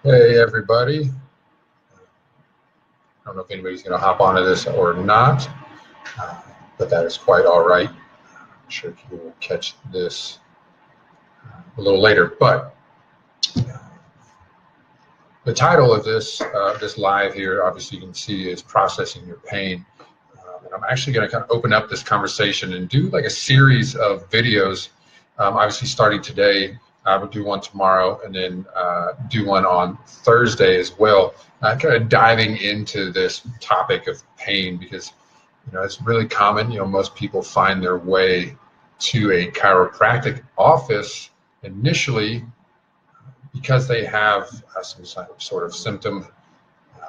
Hey everybody. I don't know if anybody's going to hop onto this or not, but that is quite all right. I'm sure you will catch this a little later. But the title of this live here, obviously you can see, is Processing Your Pain. And I'm actually going to kind of open up this conversation and do like a series of videos, obviously starting today. I will do one tomorrow and then do one on Thursday as well, kind of diving into this topic of pain, because it's really common. Most people find their way to a chiropractic office initially because they have some sort of symptom,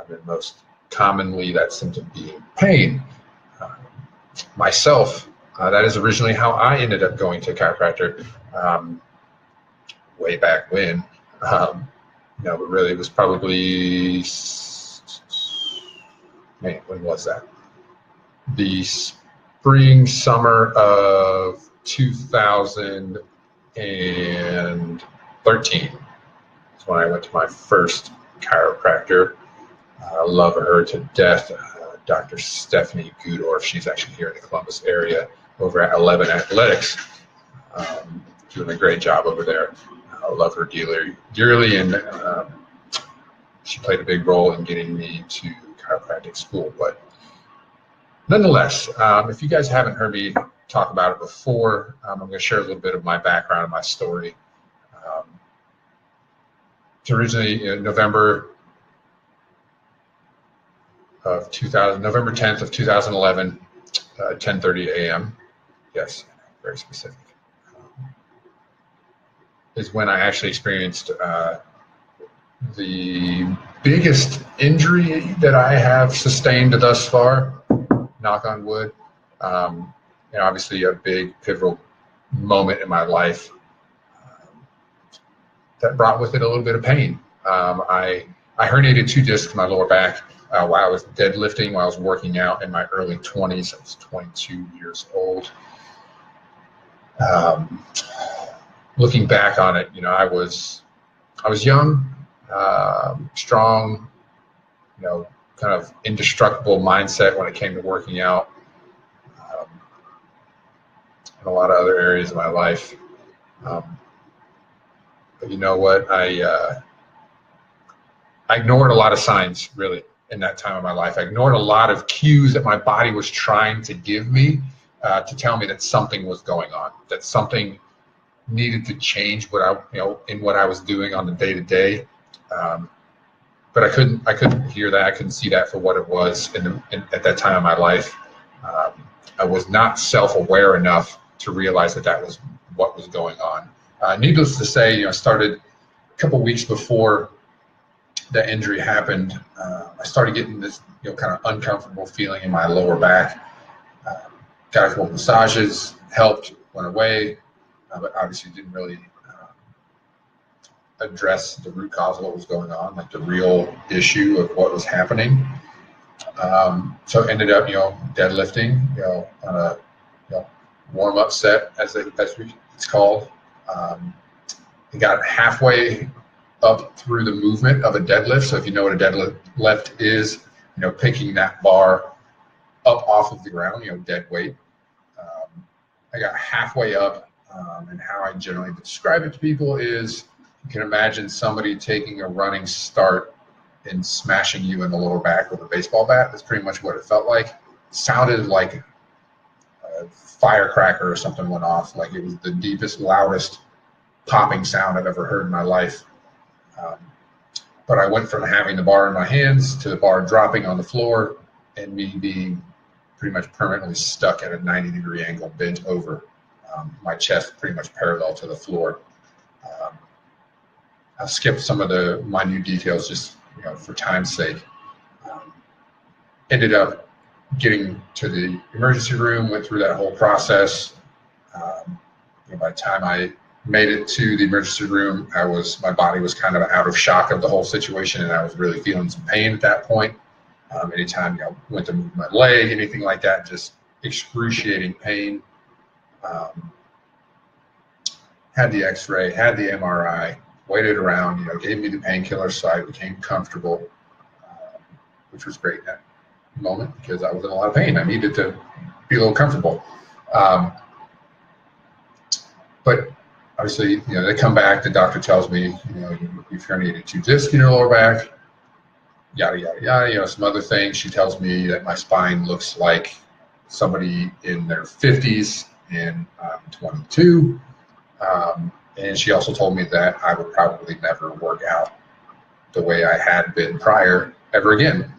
and most commonly that symptom being pain. Myself, that is originally how I ended up going to a chiropractor. Way back when, but really it was probably, when was that? The spring, summer of 2013 is when I went to my first chiropractor. I love her to death, Dr. Stephanie Gudorf. She's actually here in the Columbus area over at 11 Athletics, doing a great job over there. I love her dearly, and she played a big role in getting me to chiropractic school. But nonetheless, if you guys haven't heard me talk about it before, I'm going to share a little bit of my background and my story. It's originally in November 10th of 2011, 10:30 a.m. Yes, very specific. Is when I actually experienced the biggest injury that I have sustained thus far, knock on wood. Obviously a big pivotal moment in my life that brought with it a little bit of pain. I herniated 2 discs in my lower back while I was deadlifting, while I was working out in my early 20s. I was 22 years old. Looking back on it, I was young, strong, kind of indestructible mindset when it came to working out, and a lot of other areas of my life. But you know what? I ignored a lot of signs, really, in that time of my life. I ignored a lot of cues that my body was trying to give me to tell me that something was going on, that something needed to change what I was doing on the day-to-day. But I couldn't hear that. I couldn't see that for what it was at that time of my life. I was not self-aware enough to realize that was what was going on. Needless to say, I started a couple weeks before that injury happened. I started getting this kind of uncomfortable feeling in my lower back. Got a couple massages, helped, went away. But obviously didn't really address the root cause of what was going on, like the real issue of what was happening. So ended up, deadlifting, on a warm-up set, as it's called. It got halfway up through the movement of a deadlift. So if you know what a deadlift is, picking that bar up off of the ground, dead weight. I got halfway up. And how I generally describe it to people is, you can imagine somebody taking a running start and smashing you in the lower back with a baseball bat. That's pretty much what it felt like. It sounded like a firecracker or something went off, like it was the deepest, loudest popping sound I've ever heard in my life. But I went from having the bar in my hands to the bar dropping on the floor and me being pretty much permanently stuck at a 90-degree angle, bent over. My chest pretty much parallel to the floor. I'll skip some of the minute details just for time's sake. Ended up getting to the emergency room, went through that whole process. By the time I made it to the emergency room, my body was kind of out of shock of the whole situation, and I was really feeling some pain at that point. Anytime went to move my leg, anything like that, just excruciating pain. Had the X-ray, had the MRI, waited around, gave me the painkillers so I became comfortable, which was great in that moment because I was in a lot of pain. I needed to be a little comfortable. But obviously, they come back, the doctor tells me, you've herniated 2 discs in your lower back, yada, yada, yada, some other things. She tells me that my spine looks like somebody in their 50s and I'm 22. And she also told me that I would probably never work out the way I had been prior ever again.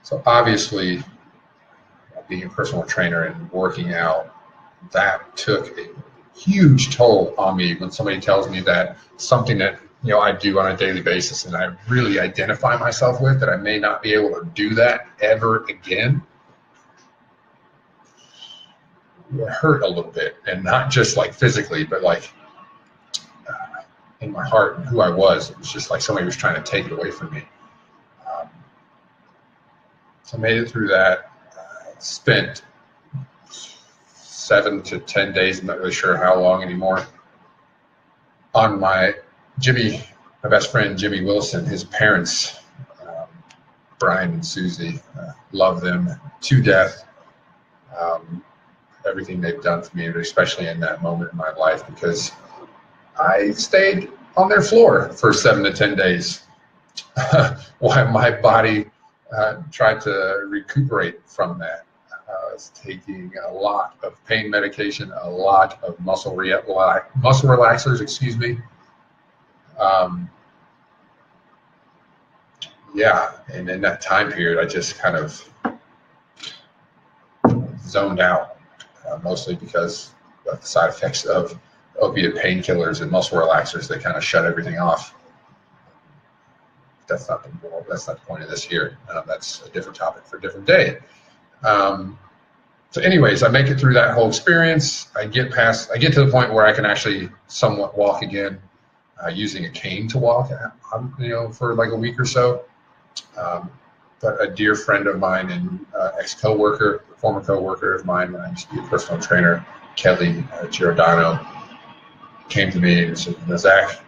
So obviously, being a personal trainer and working out, that took a huge toll on me. When somebody tells me that something that I do on a daily basis and I really identify myself with, that I may not be able to do that ever again, it hurt a little bit. And not just like physically, but like in my heart and who I was. It was just like somebody was trying to take it away from me. So I made it through that. Spent 7 to 10 days, I'm not really sure how long anymore, on my best friend Jimmy Wilson, his parents, Brian and Susie, love them to death. Everything they've done for me, but especially in that moment in my life, because I stayed on their floor for 7 to 10 days while my body tried to recuperate from that. I was taking a lot of pain medication, a lot of muscle relaxers, excuse me. Yeah, and in that time period, I just kind of zoned out, mostly because of the side effects of opiate painkillers and muscle relaxers. They kind of shut everything off. That's not the point of this here. That's a different topic for a different day. So anyways, I make it through that whole experience. I get to the point where I can actually somewhat walk again, using a cane to walk, for like a week or so. But a dear friend of mine and former co-worker of mine when I used to be a personal trainer, Kelly Giordano, came to me and said, Zach,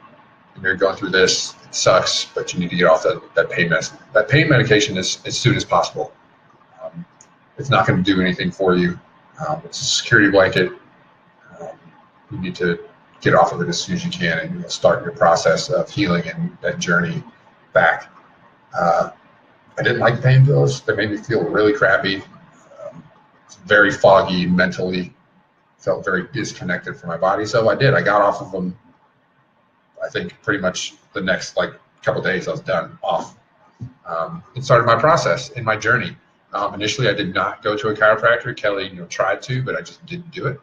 you're going through this, it sucks, but you need to get off that pain medicine. That pain medication as soon as possible. It's not going to do anything for you. It's a security blanket. You need to get off of it as soon as you can and start your process of healing and that journey back. I didn't like painkillers. They made me feel really crappy. Very foggy mentally. Felt very disconnected from my body. So I did. I got off of them. I think pretty much the next couple of days I was done off. It started my process in my journey. Initially, I did not go to a chiropractor. Kelly, tried to, but I just didn't do it.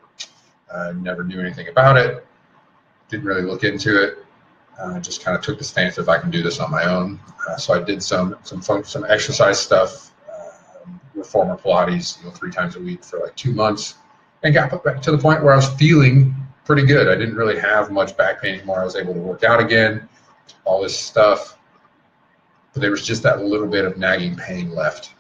Never knew anything about it. Didn't really look into it. Just kind of took the stance of I can do this on my own. So I did some exercise stuff, reformer Pilates, 3 times a week for 2 months, and got put back to the point where I was feeling pretty good. I didn't really have much back pain anymore. I was able to work out again, all this stuff, but there was just that little bit of nagging pain left.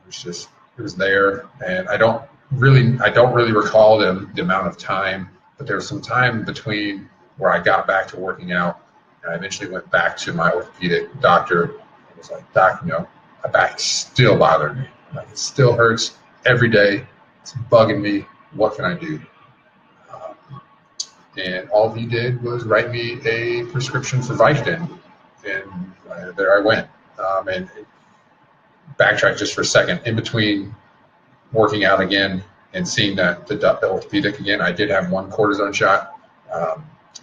It was there, and I don't really recall the amount of time, but there was some time between where I got back to working out, and I eventually went back to my orthopedic doctor. I was like, Doc, my back is still bothering me. It still hurts every day. It's bugging me. What can I do? And all he did was write me a prescription for Vicodin, and there I went. And backtrack just for a second. In between working out again and seeing the orthopedic again, I did have 1 cortisone shot.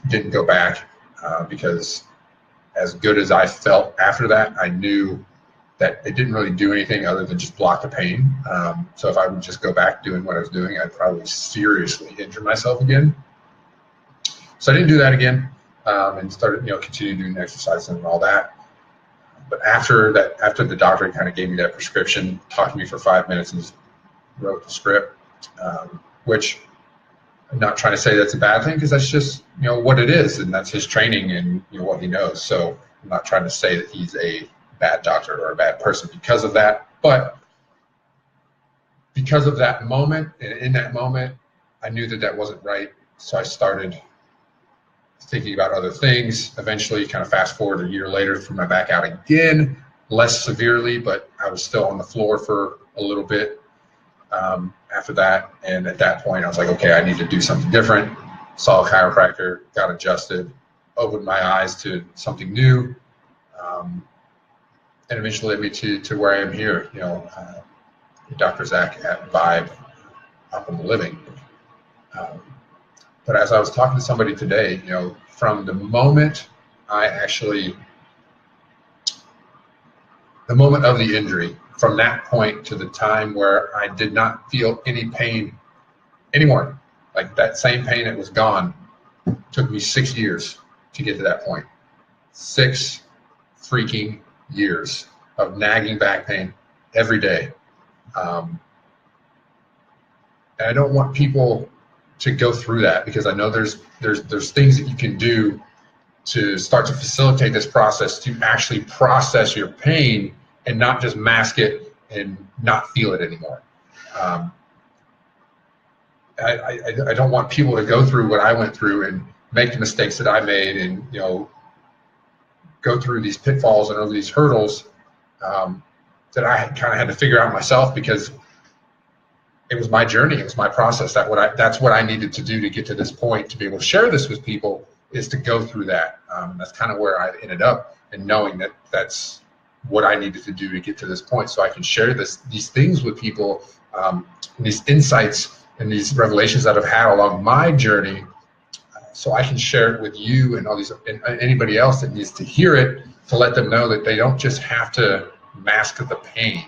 Didn't go back because as good as I felt after that, I knew that it didn't really do anything other than just block the pain. So if I would just go back doing what I was doing, I'd probably seriously injure myself again. So I didn't do that again, and started, continue doing exercise and all that. But after the doctor kind of gave me that prescription, talked to me for 5 minutes and just wrote the script, which I'm not trying to say that's a bad thing, because that's just, what it is, and that's his training and what he knows. So I'm not trying to say that he's a bad doctor or a bad person because of that, but because of that moment, and in that moment, I knew that that wasn't right. So I started thinking about other things. Eventually, kind of fast forward a year later, threw my back out again, less severely, but I was still on the floor for a little bit after that. And at that point, I was like, okay, I need to do something different. Saw a chiropractor, got adjusted, opened my eyes to something new, and eventually led me to where I am here. You know, Dr. Zach at Vibe Optimal Living. But as I was talking to somebody today, you know, from the moment the moment of the injury, from that point to the time where I did not feel any pain anymore, like that same pain that was gone, took me 6 years to get to that point. 6 freaking years of nagging back pain every day. And I don't want people to go through that, because I know there's things that you can do to start to facilitate this process, to actually process your pain and not just mask it and not feel it anymore. I don't want people to go through what I went through and make the mistakes that I made, and you know, go through these pitfalls and over these hurdles that I kind of had to figure out myself, because it was my journey, it was my process. That's what I needed to do to get to this point, to be able to share this with people, is to go through that. That's kind of where I ended up, and knowing that that's what I needed to do to get to this point, so I can share these things with people, these insights and these revelations that I've had along my journey, so I can share it with you and and anybody else that needs to hear it, to let them know that they don't just have to mask the pain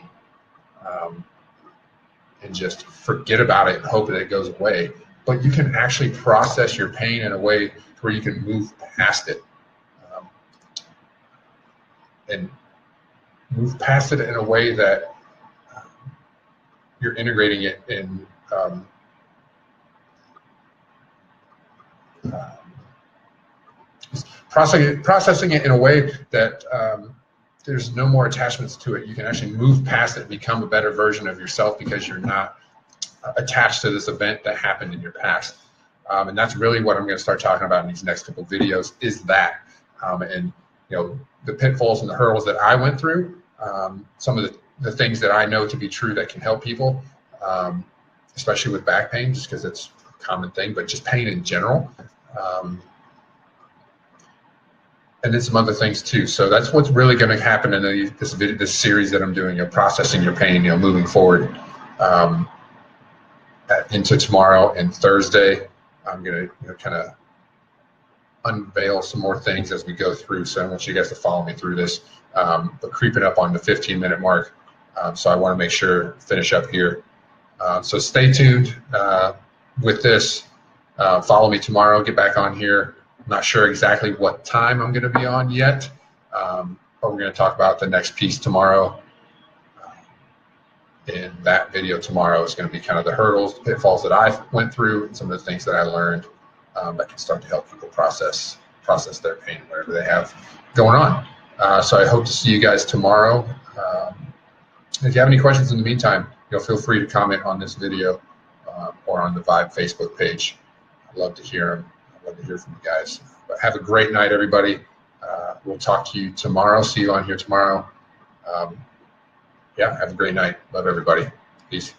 and just forget about it and hope that it goes away, but you can actually process your pain in a way where you can move past it, and move past it in a way that you're integrating it in processing it in a way that there's no more attachments to it. You can actually move past it, become a better version of yourself, because you're not attached to this event that happened in your past. And that's really what I'm going to start talking about in these next couple of videos, is that. And you know, the pitfalls and the hurdles that I went through, some of the things that I know to be true that can help people, especially with back pain, just because it's a common thing, but just pain in general. And then some other things too. So that's what's really going to happen in this series that I'm doing, processing your pain, moving forward into tomorrow and Thursday. I'm going to kind of unveil some more things as we go through. So I want you guys to follow me through this, but creeping up on the 15-minute mark. So I want to make sure finish up here. So stay tuned with this. Follow me tomorrow. Get back on here. I'm not sure exactly what time I'm going to be on yet, but we're going to talk about the next piece tomorrow. And that video tomorrow is going to be kind of the hurdles, the pitfalls that I went through, and some of the things that I learned that can start to help people process their pain, whatever they have going on. So I hope to see you guys tomorrow. If you have any questions in the meantime, feel free to comment on this video or on the Vibe Facebook page. I'd love to hear them. I'd love to hear from you guys. But have a great night, everybody. We'll talk to you tomorrow. See you on here tomorrow. Yeah, have a great night. Love everybody. Peace.